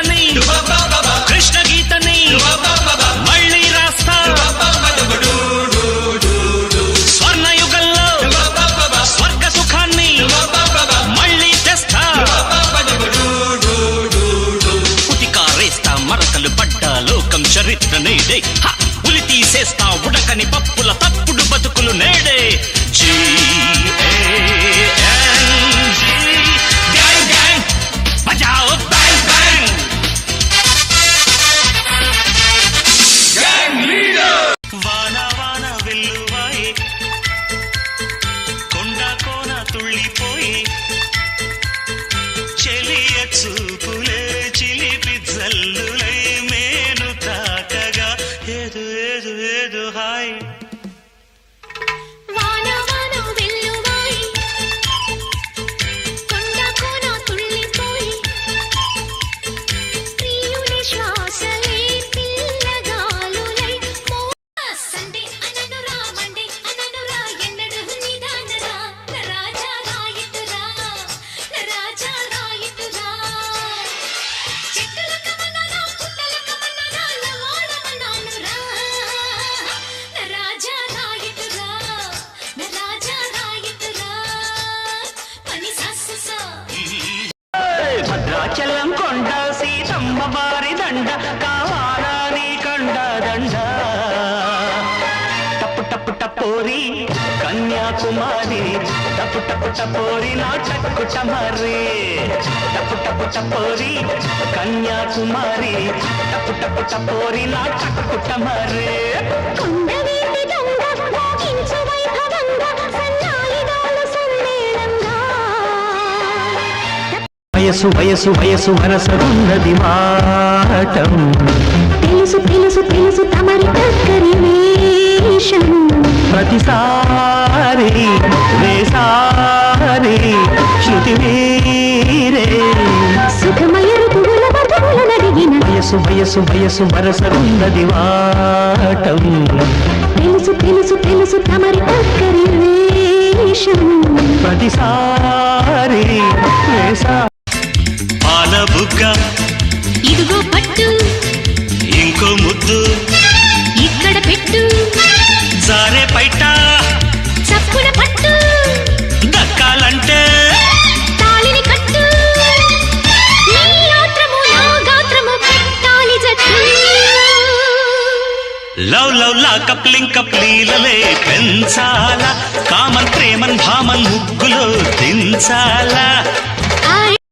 కవితని కృష్ణ గీతని మళ్ళీ రాస్తా స్వర్ణయుగంలో స్వర్గ సుఖాన్ని మళ్ళీ తెస్తా ఉతికారేస్తా మరకలు పడ్డ లోకం చరిత్ర నేడే ఉలి తీసేస్తా ఉడకని పప్పుల తప్పుడు బతుకులు నేడే వాన వాన వెల్లువాయే కొండ కోన తుళ్ళిపోయి చెలియ చూపులే చిలిపి జల్లులై మేను తాకగా ఏదు ఏదు ఏదు హాయ్ భద్రాచలం కొండ సీతమ్మ వారి దండ కావాలా నీ కండ దండ టప్పు టప్పు టపోరి కన్యాకుమారి టప్పు టప్పు టపోరి నా చక్కుటమరి టప్పు టప్పు టపోరి కన్యాకుమారి టప్పు టప్పు టపోరి నా చక్కుటమరి వయసు వయసు వయసు వరసరున్నది మాటం తెలుసు తెలుసు తెలుసు తమరి దగ్గరి వేషము ప్రతిసారి వేసారి శృతి వీరే సుఖమయ ఋతువుల బతుకుల నడిగిన వయసు వయసు వయసు వరసరున్నది మాటం తెలుసు తెలుసు తెలుసు తమరి దగ్గరి వేషము ప్రతిసారి వేసా బుగ్గ ఇదిగో పట్టు ఇంకో ముద్దు ఇక్కడ పెట్టు జారే పైట చప్పున పట్టు దక్కాలంటే తాళిని కట్టు నీ గాత్రము నా గాత్రము పెట్టాలి జట్టు లవ్ లవ్ లా కప్లింగ్ కప్లీలలే పెంచాలా కామన్ ప్రేమన్ భామన్ ముగ్గులో దించాలా